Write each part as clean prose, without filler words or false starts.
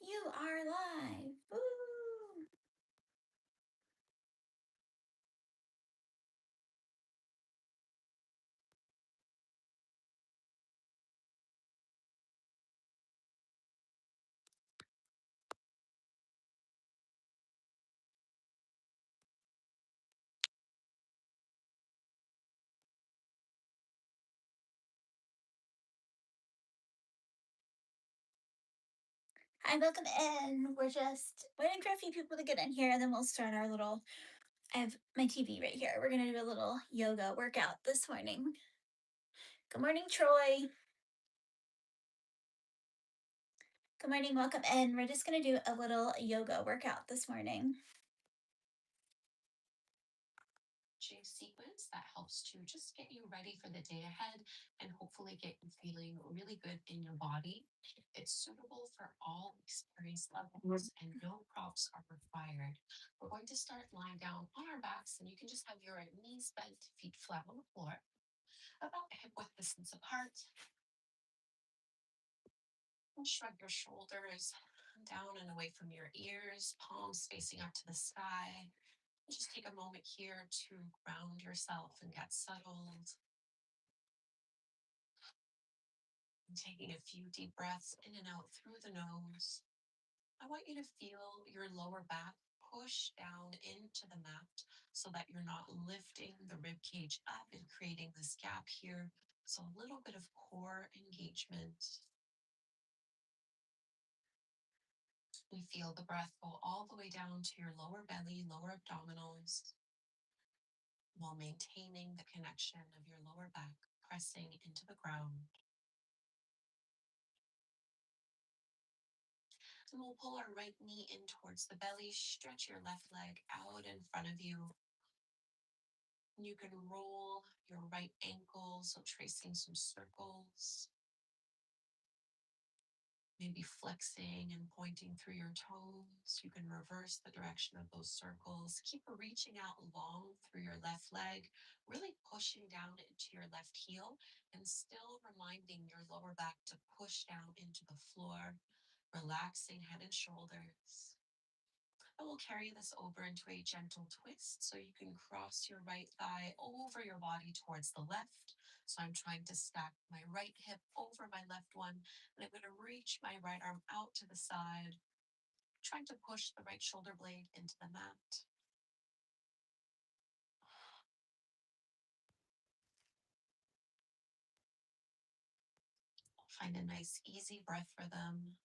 You are live. Woo! Hi, welcome in. We're just waiting for a few people to get in here, and then we'll start our little. I have my TV right here. We're gonna do a little yoga workout this morning. Good morning, Troy. Good morning, welcome in. We're just gonna do a little yoga workout this morning. Sequence that helps to just get you ready for the day ahead and hopefully get you feeling really good in your body. It's suitable for all experience levels and no props are required. We're going to start lying down on our backs, and you can just have your knees bent, feet flat on the floor, about hip width distance apart. And shrug your shoulders down and away from your ears, palms facing up to the sky. Just take a moment here to ground yourself and get settled. And taking a few deep breaths in and out through the nose. I want you to feel your lower back push down into the mat so that you're not lifting the rib cage up and creating this gap here. So a little bit of core engagement. We feel the breath go all the way down to your lower belly, lower abdominals, while maintaining the connection of your lower back pressing into the ground. And we'll pull our right knee in towards the belly, stretch your left leg out in front of you. You can roll your right ankle, so tracing some circles, maybe flexing and pointing through your toes. You can reverse the direction of those circles. Keep reaching out long through your left leg, really pushing down into your left heel and still reminding your lower back to push down into the floor, relaxing head and shoulders. And we'll carry this over into a gentle twist so you can cross your right thigh over your body towards the left. So I'm trying to stack my right hip over my left one, and I'm going to reach my right arm out to the side, trying to push the right shoulder blade into the mat. Find a nice, easy breath rhythm.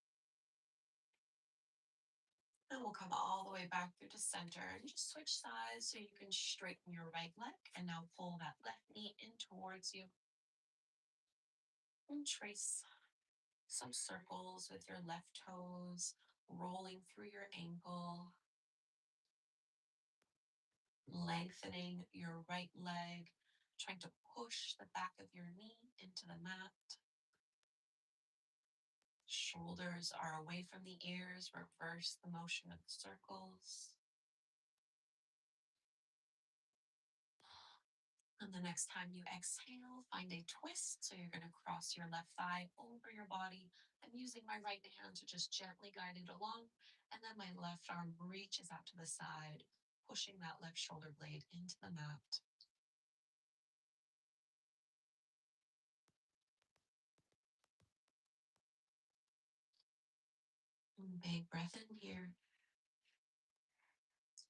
And we'll come all the way back through to center and just switch sides so you can straighten your right leg and now pull that left knee in towards you and trace some circles with your left toes, rolling through your ankle, lengthening your right leg, trying to push the back of your knee into the mat. Shoulders are away from the ears, reverse the motion of the circles. And the next time you exhale, find a twist. So you're going to cross your left thigh over your body. I'm using my right hand to just gently guide it along. And then my left arm reaches out to the side, pushing that left shoulder blade into the mat. And big breath in here.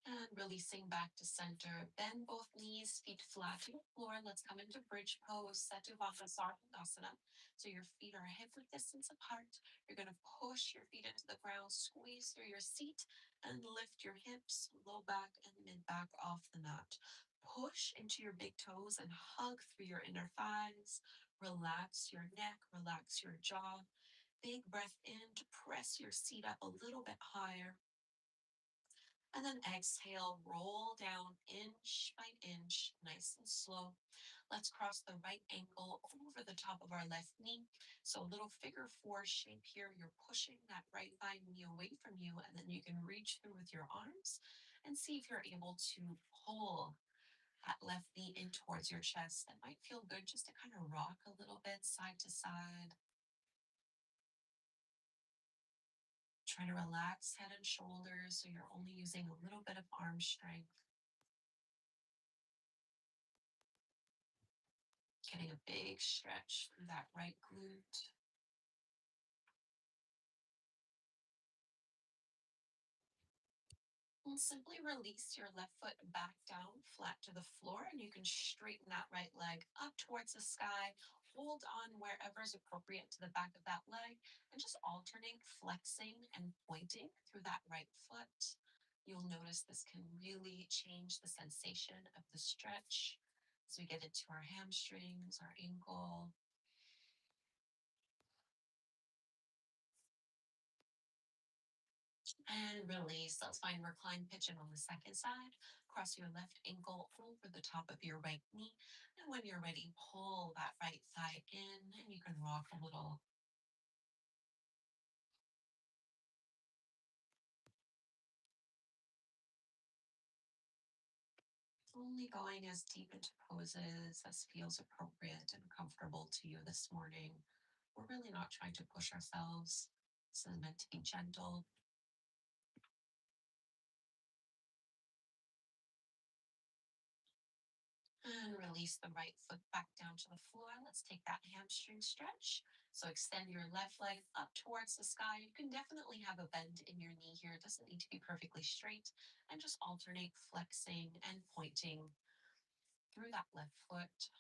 And releasing back to center. Bend both knees, feet flat to the floor. Let's come into bridge pose, Sattva-Sarvangasana. So your feet are hip width distance apart. You're going to push your feet into the ground, squeeze through your seat, and lift your hips, low back, and mid back off the mat. Push into your big toes and hug through your inner thighs. Relax your neck, relax your jaw. Big breath in to press your seat up a little bit higher. And then exhale, roll down inch by inch, nice and slow. Let's cross the right ankle over the top of our left knee. So a little figure four shape here. You're pushing that right thigh knee away from you, and then you can reach through with your arms and see if you're able to pull that left knee in towards your chest. That might feel good just to kind of rock a little bit side to side. Try to relax head and shoulders so you're only using a little bit of arm strength. Getting a big stretch through that right glute. And simply release your left foot back down flat to the floor, and you can straighten that right leg up towards the sky. Hold on wherever is appropriate to the back of that leg, and just alternate flexing and pointing through that right foot. You'll notice this can really change the sensation of the stretch as we get into our hamstrings, our ankle. And release. Let's find recline pigeon on the second side. Cross your left ankle over the top of your right knee. And when you're ready, pull that right thigh in and you can rock a little. Only going as deep into poses as feels appropriate and comfortable to you this morning. We're really not trying to push ourselves. This is meant to be gentle. And release the right foot back down to the floor. Let's take that hamstring stretch. So extend your left leg up towards the sky. You can definitely have a bend in your knee here. It doesn't need to be perfectly straight. And just alternate flexing and pointing through that left foot.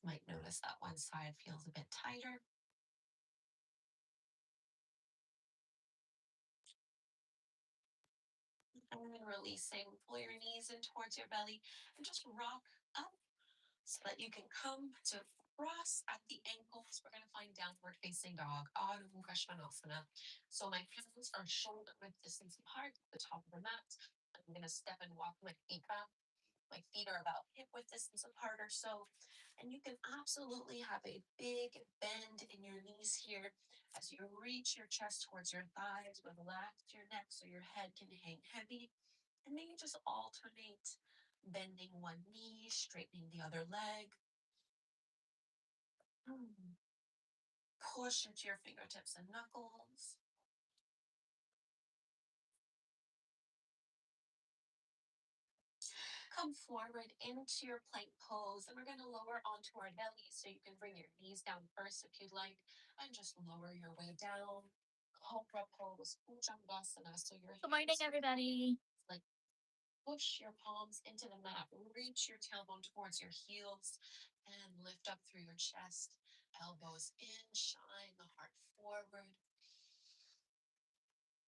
Might notice that one side feels a bit tighter. And then releasing, pull your knees in towards your belly and just rock up so that you can come to cross at the ankles. We're going to find downward facing dog, Ardha Mukha. So my hands are shoulder width distance apart at the top of the mat. I'm going to step and walk my feet back. My feet are about hip width distance apart or so. And you can absolutely have a big bend in your knees here as you reach your chest towards your thighs. Relax your neck so your head can hang heavy. And maybe just alternate bending one knee, straightening the other leg. Push into your fingertips and knuckles. Come forward into your plank pose, and we're going to lower onto our belly. So you can bring your knees down first if you'd like, and just lower your way down. Cobra pose, Bhujangasana. So your Good morning, hands everybody. like push your palms into the mat, reach your tailbone towards your heels, and lift up through your chest. Elbows in, shine the heart forward.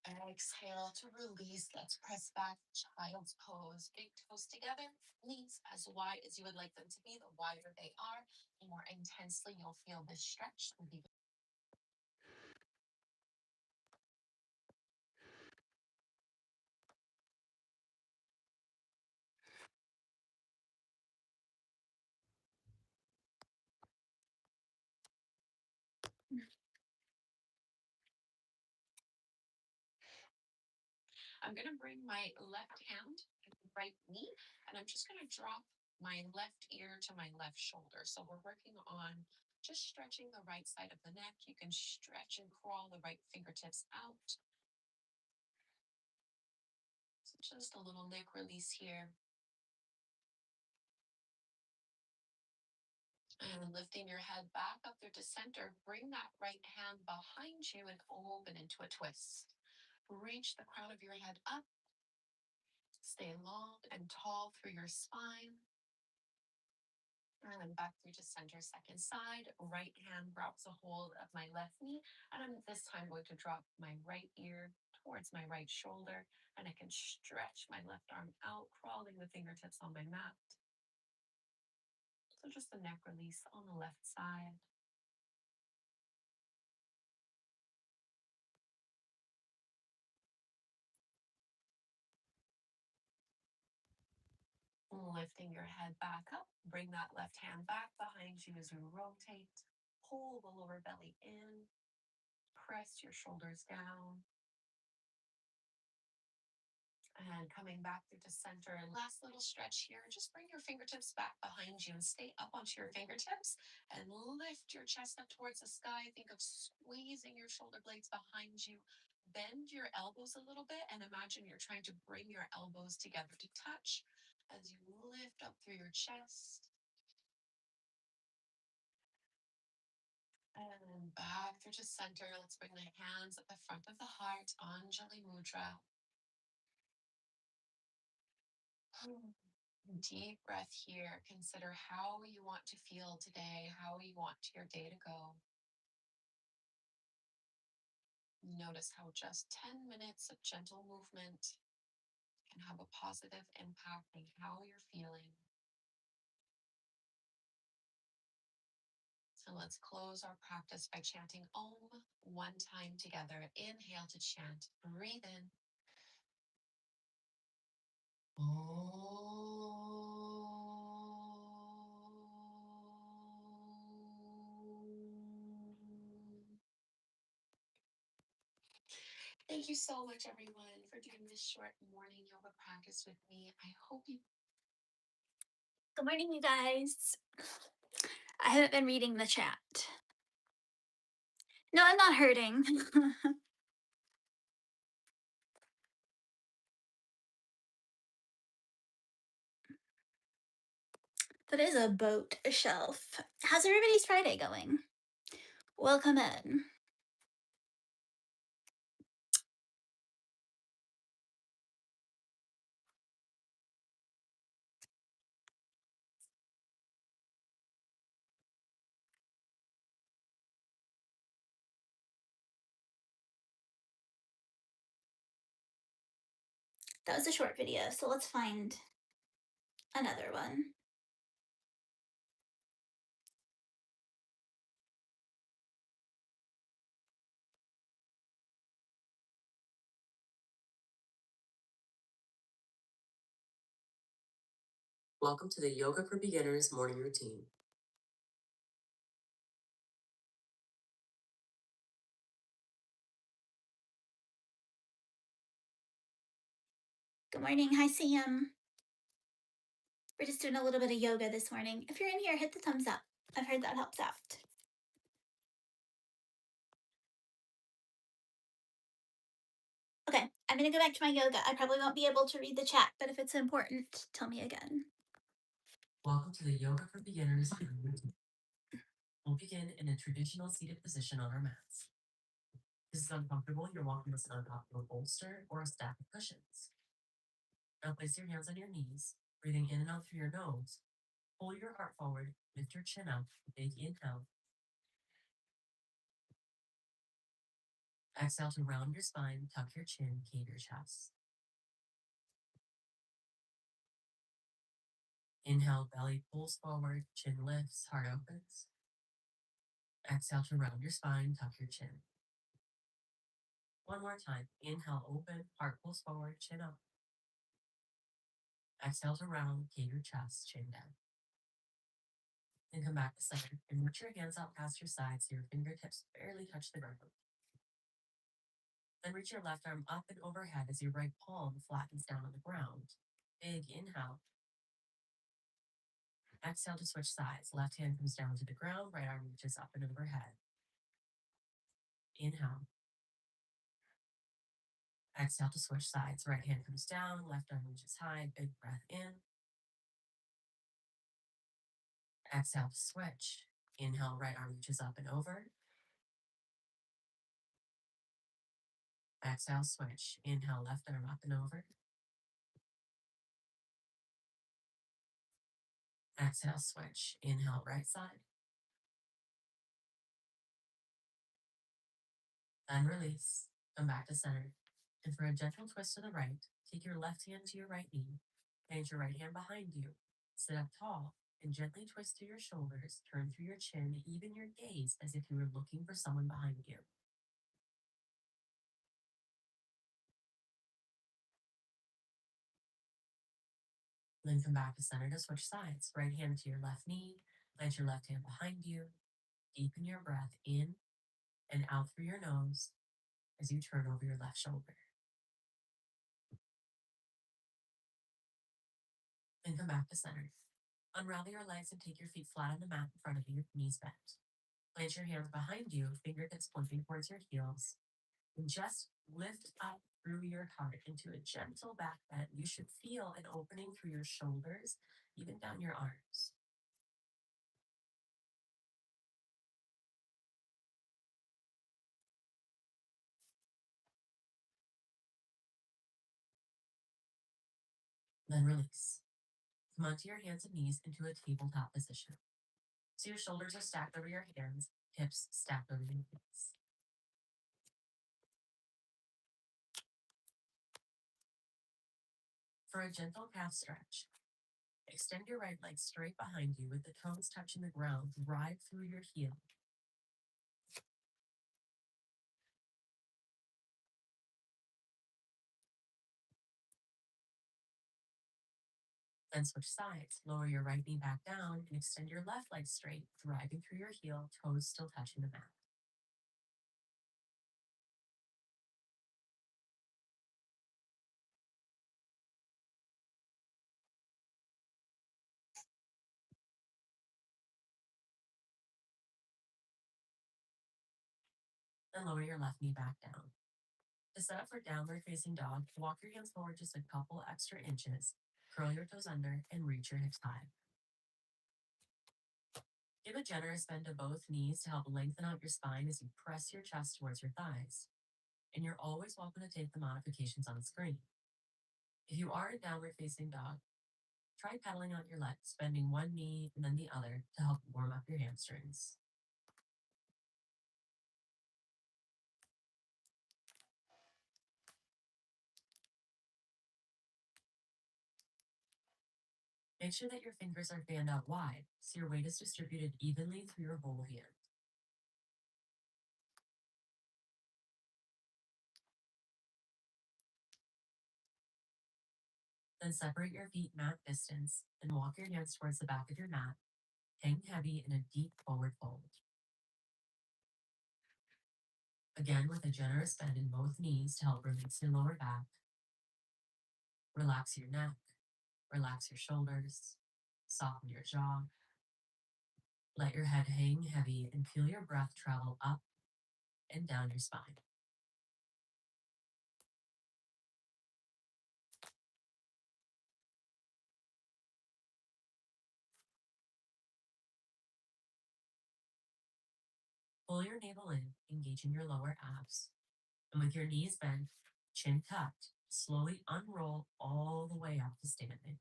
Exhale to release. Let's press back, child's pose. Big toes together, knees as wide as you would like them to be. The wider they are, the more intensely you'll feel this stretch. I'm going to bring my left hand to the right knee, and I'm just going to drop my left ear to my left shoulder. So we're working on just stretching the right side of the neck. You can stretch and crawl the right fingertips out. So just a little neck release here. And lifting your head back up through to center, bring that right hand behind you and open into a twist. Reach the crown of your head up. Stay long and tall through your spine. And then back through to center, second side. Right hand grabs a hold of my left knee. And I'm this time going to drop my right ear towards my right shoulder. And I can stretch my left arm out, crawling the fingertips on my mat. So just a neck release on the left side. Lifting your head back up, bring that left hand back behind you as you rotate. Pull the lower belly in, press your shoulders down. And coming back through to center. Last little stretch here. Just bring your fingertips back behind you and stay up onto your fingertips and lift your chest up towards the sky. Think of squeezing your shoulder blades behind you. Bend your elbows a little bit and imagine you're trying to bring your elbows together to touch as you lift up through your chest. And back through to center. Let's bring the hands at the front of the heart, Anjali Mudra. Deep breath here. Consider how you want to feel today, how you want your day to go. Notice how just 10 minutes of gentle movement can have a positive impact on how you're feeling. So let's close our practice by chanting Om one time together. Inhale to chant. Breathe in. Thank you so much, everyone, for doing this short morning yoga practice with me. I hope you. Good morning, you guys. I haven't been reading the chat. No, I'm not hurting. That is a boat shelf. How's everybody's Friday going? Welcome in. That was a short video, so let's find another one. Welcome to the Yoga for Beginners morning routine. Good morning. Hi, Sam. We're just doing a little bit of yoga this morning. If you're in here, hit the thumbs up. I've heard that helps out. Okay, I'm going to go back to my yoga. I probably won't be able to read the chat, but if it's important, tell me again. Welcome to the Yoga for Beginners morning routine. We'll begin in a traditional seated position on our mats. If this is uncomfortable, you're welcome to sit on top of a bolster or a stack of cushions. Now place your hands on your knees, breathing in and out through your nose. Pull your heart forward, lift your chin up, big inhale. Exhale to round your spine, tuck your chin, cave your chest. Inhale, belly pulls forward, chin lifts, heart opens. Exhale to round your spine, tuck your chin. One more time. Inhale, open, heart pulls forward, chin up. Exhale to round, cave your chest, chin down. Then come back to center and reach your hands out past your sides so your fingertips barely touch the ground. Then reach your left arm up and overhead as your right palm flattens down on the ground. Big inhale. Exhale to switch sides. Left hand comes down to the ground, right arm reaches up and overhead. Inhale. Exhale to switch sides. Right hand comes down, left arm reaches high. Big breath in. Exhale to switch. Inhale, right arm reaches up and over. Exhale, switch. Inhale, left arm up and over. Exhale, switch. Inhale, right side. Then release. Come back to center. And for a gentle twist to the right, take your left hand to your right knee. Plant your right hand behind you. Sit up tall and gently twist through your shoulders. Turn through your chin, even your gaze as if you were looking for someone behind you. Then come back to center to switch sides. Right hand to your left knee. Plant your left hand behind you. Deepen your breath in and out through your nose as you turn over your left shoulder. Then come back to center. Unravel your legs and take your feet flat on the mat in front of you, knees bent. Plant your hands behind you, fingertips pointing towards your heels, and just lift up through your heart into a gentle back bend. You should feel an opening through your shoulders, even down your arms. Then release. Come onto your hands and knees into a tabletop position. So your shoulders are stacked over your hands, hips stacked over your knees. For a gentle calf stretch, extend your right leg straight behind you with the toes touching the ground. Drive through your heel. Then switch sides. Lower your right knee back down and extend your left leg straight, driving through your heel, toes still touching the mat. Then lower your left knee back down. To set up for downward facing dog, walk your hands forward just a couple extra inches, curl your toes under, and reach your hips high. Give a generous bend to both knees to help lengthen out your spine as you press your chest towards your thighs. And you're always welcome to take the modifications on the screen. If you are in downward facing dog, try pedaling on your legs, bending one knee and then the other to help warm up your hamstrings. Make sure that your fingers are fanned out wide so your weight is distributed evenly through your whole hand. Then separate your feet mat distance and walk your hands towards the back of your mat. Hang heavy in a deep forward fold. Again, with a generous bend in both knees to help release your lower back. Relax your neck, relax your shoulders, soften your jaw. Let your head hang heavy and feel your breath travel up and down your spine. Pull your navel in, engaging your lower abs. And with your knees bent, chin tucked, slowly unroll all the way up to standing.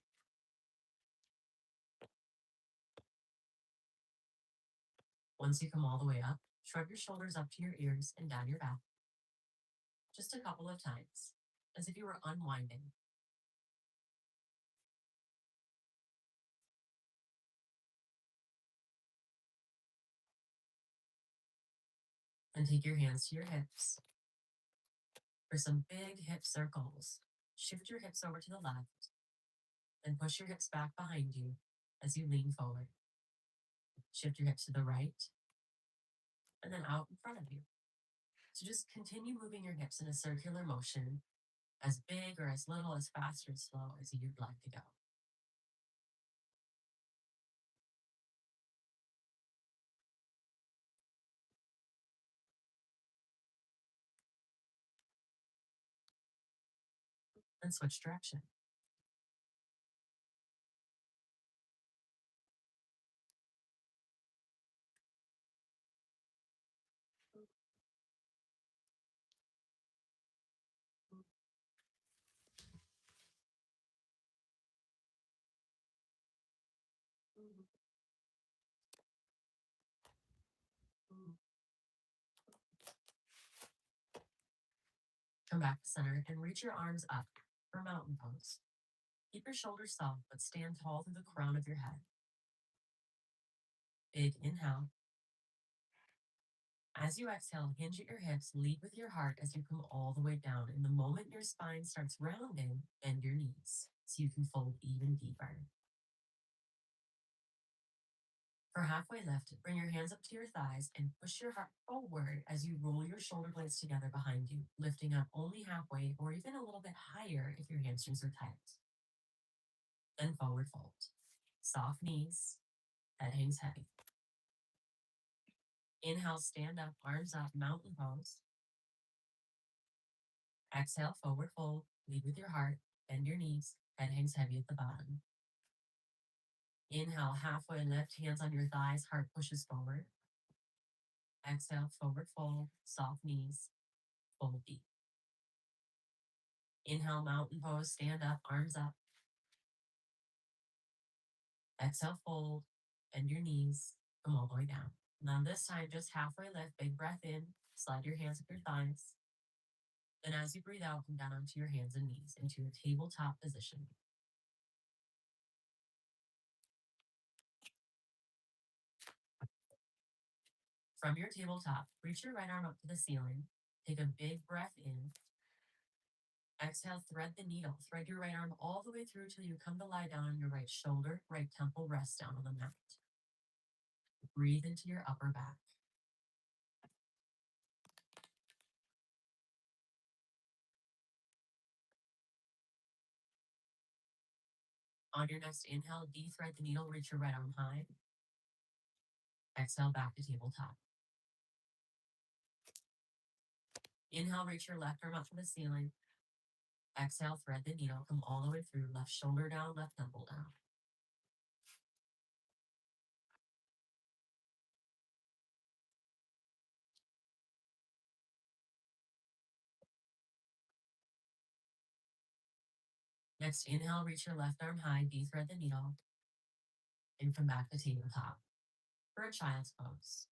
Once you come all the way up, shrug your shoulders up to your ears and down your back. Just a couple of times, as if you were unwinding. And take your hands to your hips. For some big hip circles, shift your hips over to the left, then push your hips back behind you as you lean forward. Shift your hips to the right, and then out in front of you. So just continue moving your hips in a circular motion, as big or as little, as fast or slow as you'd like to go. Then switch direction. Come back to center and reach your arms up for mountain pose. Keep your shoulders soft, but stand tall through the crown of your head. Big inhale. As you exhale, hinge at your hips, lead with your heart as you come all the way down. And the moment your spine starts rounding, bend your knees so you can fold even deeper. For halfway lift, bring your hands up to your thighs and push your heart forward as you roll your shoulder blades together behind you, lifting up only halfway or even a little bit higher if your hamstrings are tight. Then forward fold. Soft knees, head hangs heavy. Inhale, stand up, arms up, mountain pose. Exhale, forward fold, lead with your heart, bend your knees, head hangs heavy at the bottom. Inhale, halfway lift, hands on your thighs, heart pushes forward. Exhale, forward fold, soft knees, fold deep. Inhale, mountain pose, stand up, arms up. Exhale, fold, bend your knees, come all the way down. Now this time, just halfway lift, big breath in, slide your hands up your thighs. Then as you breathe out, come down onto your hands and knees into a tabletop position. From your tabletop, reach your right arm up to the ceiling. Take a big breath in. Exhale, thread the needle. Thread your right arm all the way through till you come to lie down on your right shoulder, right temple rests down on the mat. Breathe into your upper back. On your next inhale, de-thread the needle, reach your right arm high. Exhale, back to tabletop. Inhale, reach your left arm up to the ceiling. Exhale, thread the needle, come all the way through, left shoulder down, left temple down. Next inhale, reach your left arm high, de-thread the needle, and come back to tabletop for a child's pose.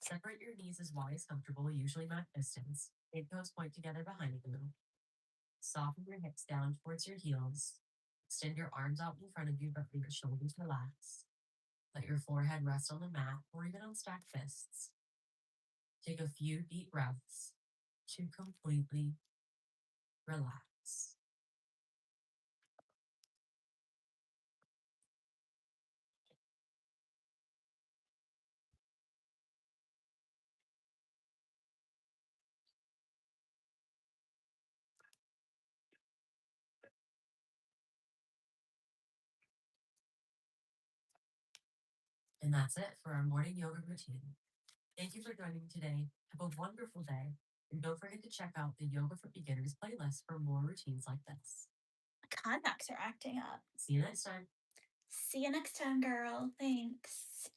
Separate your knees as wide as comfortable, usually mat distance. Big toes point together behind you. Soften your hips down towards your heels. Extend your arms out in front of you, but let your shoulders relax. Let your forehead rest on the mat or even on stacked fists. Take a few deep breaths to completely relax. And that's it for our morning yoga routine. Thank you for joining me today. Have a wonderful day. And don't forget to check out the Yoga for Beginners playlist for more routines like this. My contacts are acting up. See you next time. See you next time, girl. Thanks.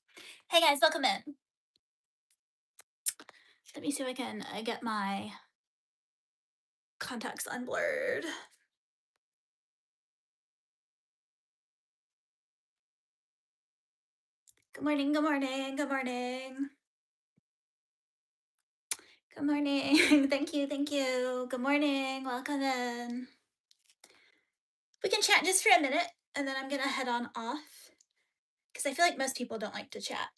Hey guys, welcome in. Let me see if I can get my contacts unblurred. Good morning, good morning, good morning. Good morning. Thank you, thank you. Good morning. Welcome in. We can chat just for a minute and then I'm gonna head on off because I feel like most people don't like to chat.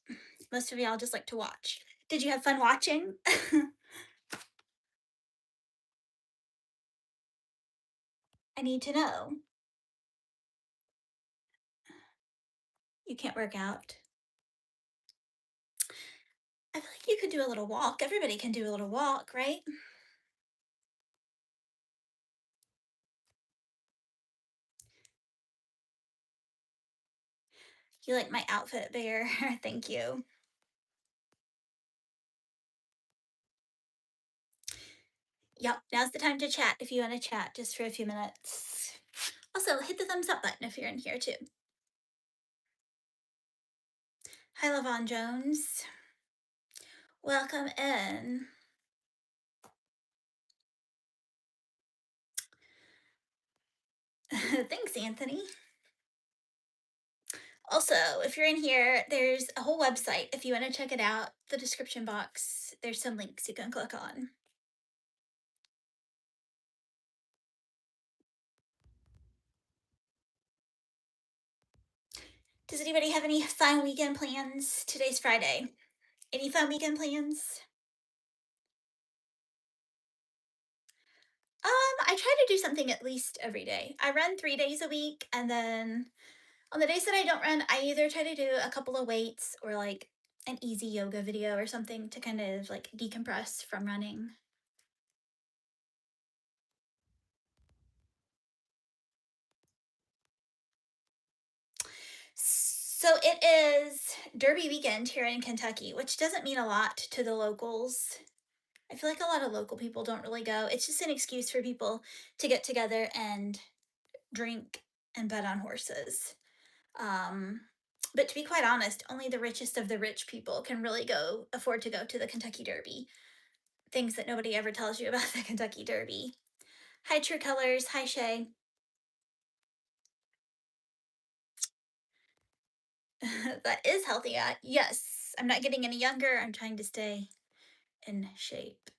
Most of y'all just like to watch. Did you have fun watching? I need to know. You can't work out. I feel like you could do a little walk. Everybody can do a little walk, right? You like my outfit, Bear? Thank you. Yep, now's the time to chat if you want to chat just for a few minutes. Also, hit the thumbs up button if you're in here too. Hi, Lavon Jones. Welcome in. Thanks, Anthony. Also, if you're in here, there's a whole website. If you want to check it out, the description box, there's some links you can click on. Does anybody have any fun weekend plans? Today's Friday. Any fun weekend plans? I try to do something at least every day. I run 3 days a week, and then on the days that I don't run, I either try to do a couple of weights or like an easy yoga video or something to kind of like decompress from running. So it is Derby weekend here in Kentucky, which doesn't mean a lot to the locals. I feel like a lot of local people don't really go. It's just an excuse for people to get together and drink and bet on horses. Um, but to be quite honest, only the richest of the rich people can really go afford to go to the Kentucky Derby. Things that nobody ever tells you about the Kentucky Derby. Hi, True Colors. Hi, Shay. That is healthy. Yes, I'm not getting any younger. I'm trying to stay in shape.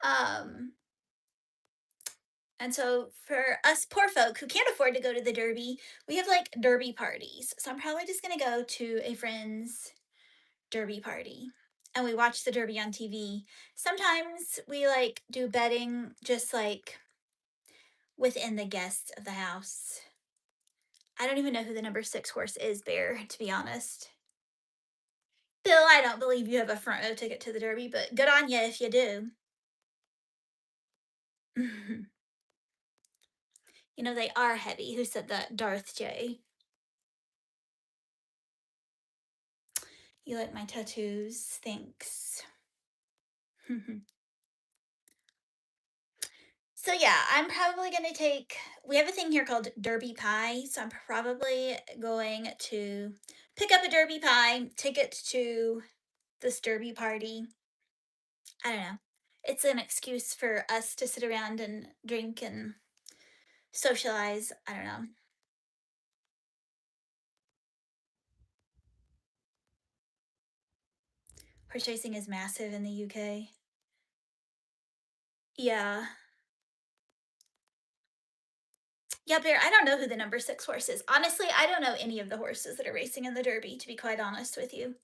um, and so for us poor folk who can't afford to go to the Derby, we have like Derby parties. So I'm probably just gonna go to a friend's Derby party. And we watch the Derby on TV. Sometimes we like do betting just like within the guests of the house. I don't even know who the number 6 horse is, Bear, to be honest. Bill, I don't believe you have a front row ticket to the Derby, but good on you if you do. You know, they are heavy. Who said that? Darth J. You like my tattoos? Thanks. So yeah, I'm probably gonna take. We have a thing here called Derby Pie, so I'm probably going to pick up a Derby Pie, take it to this Derby party. I don't know. It's an excuse for us to sit around and drink and socialize. I don't know. Horse racing is massive in the UK. Yeah. Yeah, Bear, I don't know who the number 6 horse is. Honestly, I don't know any of the horses that are racing in the Derby, to be quite honest with you.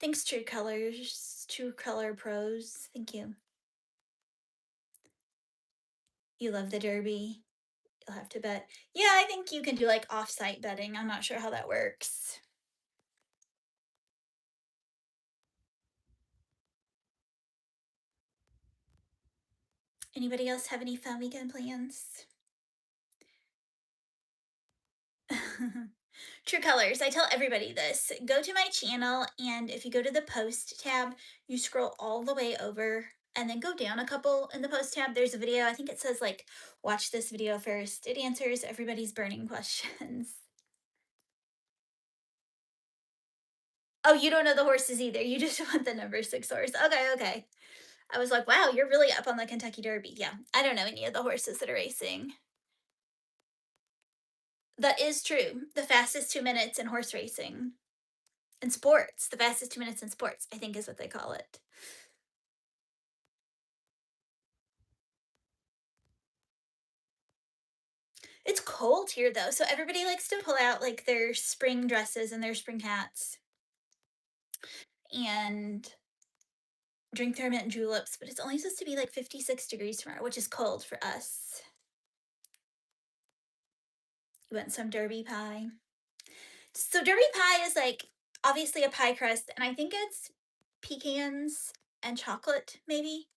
Thanks, True Colors, True Color Pros. Thank you. You love the Derby. You'll have to bet. Yeah, I think you can do like off-site betting. I'm not sure how that works. Anybody else have any fun weekend plans? True Colors. I tell everybody this. Go to my channel, and if you go to the post tab, you scroll all the way over and then go down a couple in the post tab. There's a video. I think it says, like, watch this video first. It answers everybody's burning questions. Oh, you don't know the horses either. You just want the number 6 horse. Okay, okay. I was like, wow, you're really up on the Kentucky Derby. Yeah, I don't know any of the horses that are racing. That is true. The fastest 2 minutes in horse racing. In sports. The fastest 2 minutes in sports, I think is what they call it. It's cold here though, so everybody likes to pull out like their spring dresses and their spring hats and drink their mint juleps, but it's only supposed to be like 56 degrees tomorrow, which is cold for us. You want some Derby pie? So Derby pie is like obviously a pie crust, and I think it's pecans and chocolate, maybe.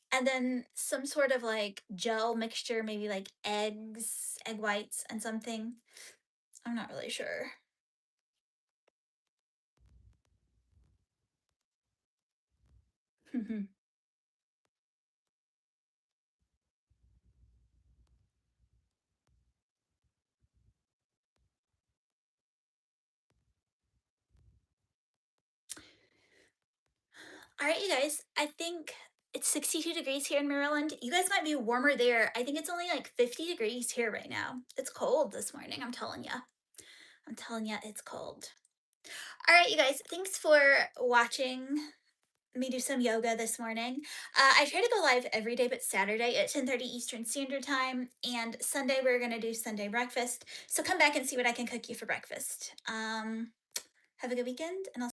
And then some sort of like gel mixture, maybe like eggs, egg whites, and something. I'm not really sure. All right, you guys, I think it's 62 degrees here in Maryland. You guys might be warmer there. I think it's only like 50 degrees here right now. It's cold this morning, I'm telling you. I'm telling you, it's cold. All right, you guys, thanks for watching me do some yoga this morning. I try to go live every day but Saturday at 10:30 Eastern Standard Time, and Sunday we're going to do Sunday breakfast. So come back and see what I can cook you for breakfast. Have a good weekend, and I'll